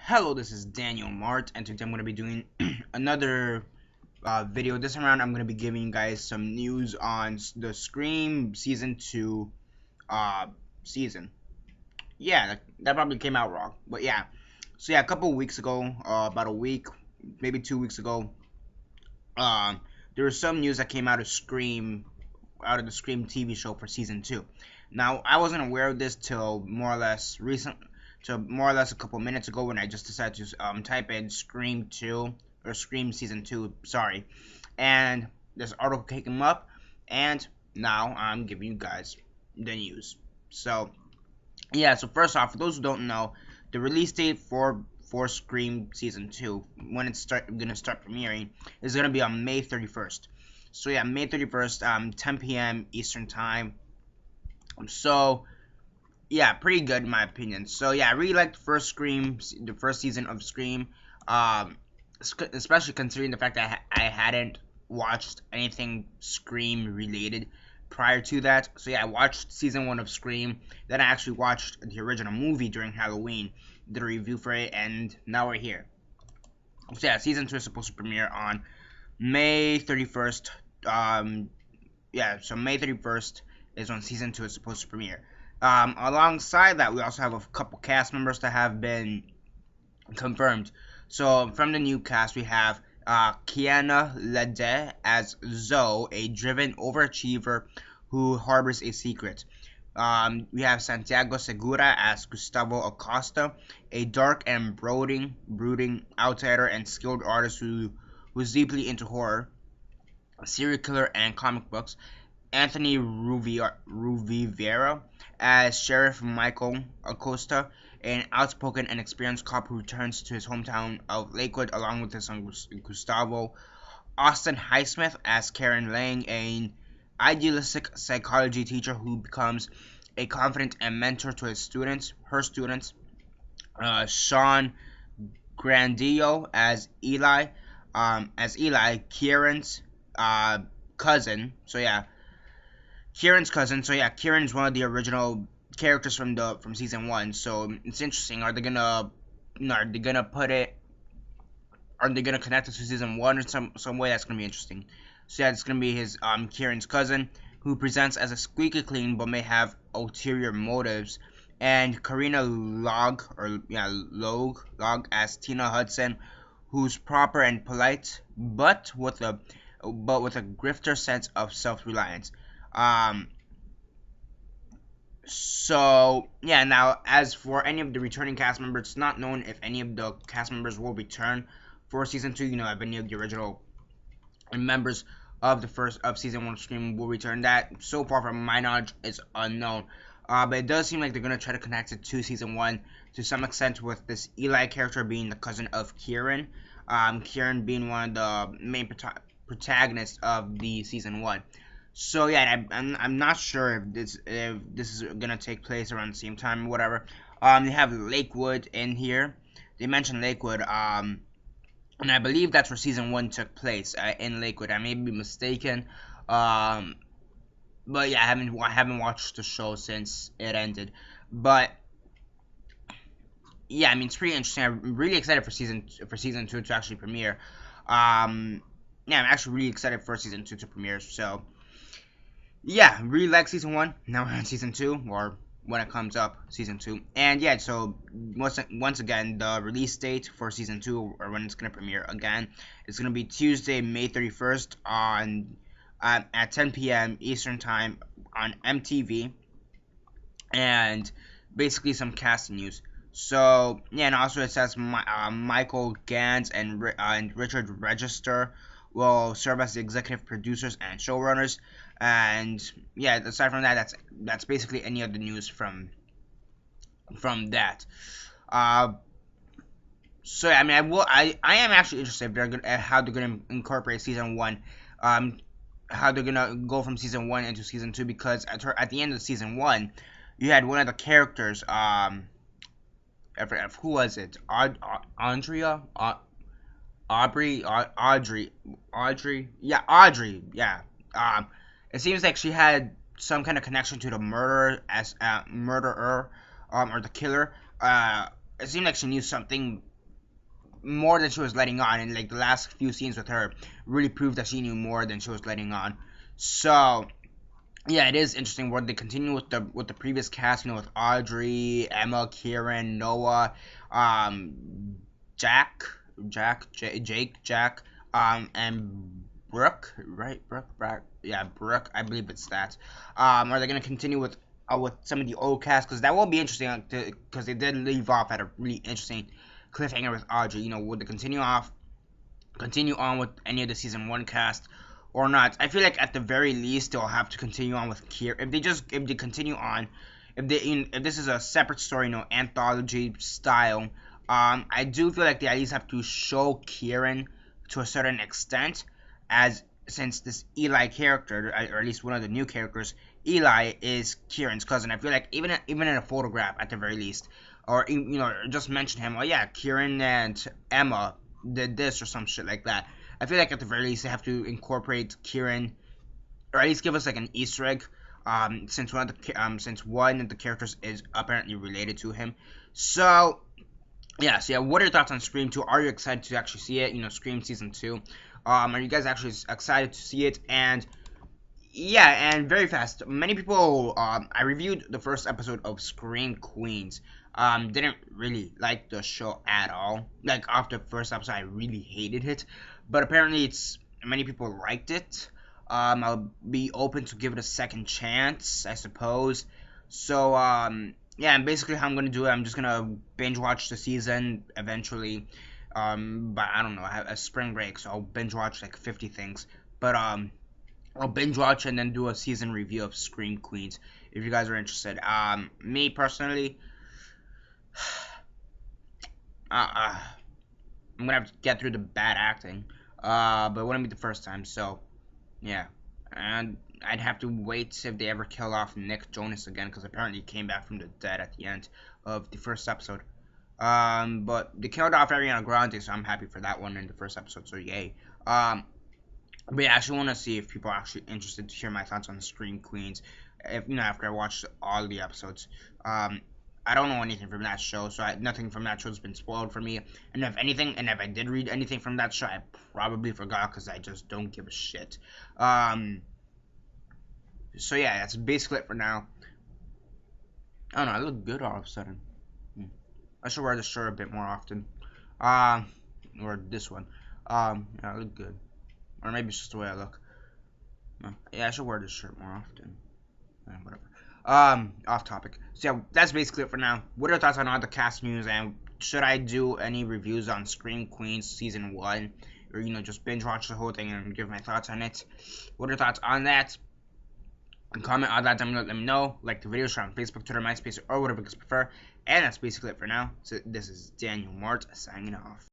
Hello, this is Daniel Mart, and today I'm going to be doing another video. This time around, I'm going to be giving you guys some news on the Scream Season 2 uh, season. Yeah, that probably came out wrong, but yeah. So yeah, a couple of weeks ago, about a week, maybe 2 weeks ago, there was some news that came out of the Scream TV show for Season 2. Now, I wasn't aware of this till more or less a couple minutes ago when I just decided to type in Scream 2 or Scream Season 2, sorry, and this article came up, and now I'm giving you guys the news. So yeah, so first off, for those who don't know, the release date for Scream Season 2, when it's gonna start premiering, is gonna be on May 31st. So yeah, May 31st, 10 p.m. Eastern Time. So yeah, pretty good in my opinion. So yeah, I really liked the first season of Scream, um, especially considering the fact that I hadn't watched anything Scream related prior to that. So yeah, I watched season 1 of Scream, then I actually watched the original movie during Halloween, did a review for it, and now we're here. So yeah, season 2 is supposed to premiere on May 31st. Yeah, so May 31st is when season 2 is supposed to premiere. Alongside that, we also have a couple cast members that have been confirmed. So from the new cast, we have Kiana Lede as Zoe, a driven overachiever who harbors a secret. We have Santiago Segura as Gustavo Acosta, a dark and brooding outsider and skilled artist who's deeply into horror, serial killer, and comic books. Anthony Ruivivar as Sheriff Michael Acosta, an outspoken and experienced cop who returns to his hometown of Lakewood along with his son Gustavo. Austin Highsmith as Kieran, an idealistic psychology teacher who becomes a confidant and mentor to her students. Sean Grandillo as Eli, Kieran's cousin. So yeah, Kieran's cousin. So yeah, Kieran's one of the original characters from season 1. So it's interesting. Are they gonna connect it to season 1 or some way? That's gonna be interesting. So yeah, it's gonna be his Kieran's cousin, who presents as a squeaky clean but may have ulterior motives. And Karina Log as Tina Hudson, who's proper and polite, but with a grifter sense of self-reliance. So yeah, now as for any of the returning cast members, it's not known if any of the cast members will return for season 2. If any of the original members of season 1 Scream will return. That, so far from my knowledge, is unknown. But it does seem like they're gonna try to connect it to season 1 to some extent, with this Eli character being the cousin of Kieran. Kieran being one of the main protagonists of the season 1. So yeah, I'm not sure if this is gonna take place around the same time or whatever. They have Lakewood in here. They mentioned Lakewood. And I believe that's where season 1 took place, in Lakewood. I may be mistaken. But yeah, I haven't watched the show since it ended. But yeah, I mean, it's pretty interesting. I'm really excited for season 2 to actually premiere. Yeah, I'm actually really excited for season 2 to premiere. So yeah, really like season 1. Now we're on season 2, or when it comes up, season 2. And yeah, so once again, the release date for season 2, or when it's gonna premiere again, is gonna be Tuesday, May 31st on at 10 p.m. Eastern Time on MTV. And basically some casting news. So yeah, and also it says Michael Gans and Richard Register will serve as the executive producers and showrunners. And yeah, aside from that, that's basically any of the news from that. So I mean, I am actually interested at how they're gonna incorporate season 1, how they're gonna go from season 1 into season 2, because at the end of season 1, you had one of the characters, who was it? Andrea? Audrey? Yeah, Audrey. Yeah. It seems like she had some kind of connection to the murderer, or the killer. It seemed like she knew something more than she was letting on, and like the last few scenes with her really proved that she knew more than she was letting on. So yeah, it is interesting where they continue with the previous cast, with Audrey, Emma, Kieran, Noah, Jack, Jack, and Brooke, right? Brooke, yeah, Brooke. I believe it's that. Are they gonna continue with some of the old cast? Because that will be interesting. Because they did leave off at a really interesting cliffhanger with Audrey. Would they continue on with any of the season 1 cast or not? I feel like at the very least they'll have to continue on with Kieran. If they continue on, if this is a separate story, anthology style, I do feel like they at least have to show Kieran to a certain extent, as since this Eli character, or at least one of the new characters, Eli is Kieran's cousin. I feel like even in a photograph at the very least, or just mention him. Oh yeah, Kieran and Emma did this or some shit like that. I feel like at the very least they have to incorporate Kieran, or at least give us like an Easter egg. Since one of the characters is apparently related to him. So yeah, what are your thoughts on Scream 2? Are you excited to actually see it? Scream Season 2. Are you guys actually excited to see it? And yeah, and very fast. Many people, I reviewed the first episode of Scream Queens. Didn't really like the show at all. Like, after the first episode, I really hated it. But apparently, many people liked it. I'll be open to give it a second chance, I suppose. So, yeah, and basically how I'm gonna do it, I'm just gonna binge watch the season eventually. But I don't know, I have a spring break, so I'll binge watch like 50 things. But, I'll binge watch and then do a season review of Scream Queens if you guys are interested. Me personally, I'm gonna have to get through the bad acting, but it wouldn't be the first time. So yeah, and I'd have to wait if they ever kill off Nick Jonas again, because apparently he came back from the dead at the end of the first episode. But they killed off Ariana Grande, so I'm happy for that one in the first episode. So yay. But yeah, I actually want to see if people are actually interested to hear my thoughts on the Scream Queens. If after I watched all the episodes, I don't know anything from that show, so nothing from that show has been spoiled for me. And if I did read anything from that show, I probably forgot because I just don't give a shit. So yeah, that's basically it for now. I don't know, I look good all of a sudden. I should wear this shirt a bit more often. Or this one. Yeah, I look good. Or maybe it's just the way I look. Yeah, I should wear this shirt more often. Whatever. Off topic. So yeah, that's basically it for now. What are your thoughts on all the cast news, and should I do any reviews on Scream Queens Season 1? Or, just binge watch the whole thing and give my thoughts on it? What are your thoughts on that? And comment on that down below, let me know. Like the video, share on Facebook, Twitter, MySpace, or whatever you guys prefer. And that's basically it for now. So this is Daniel Mart signing off.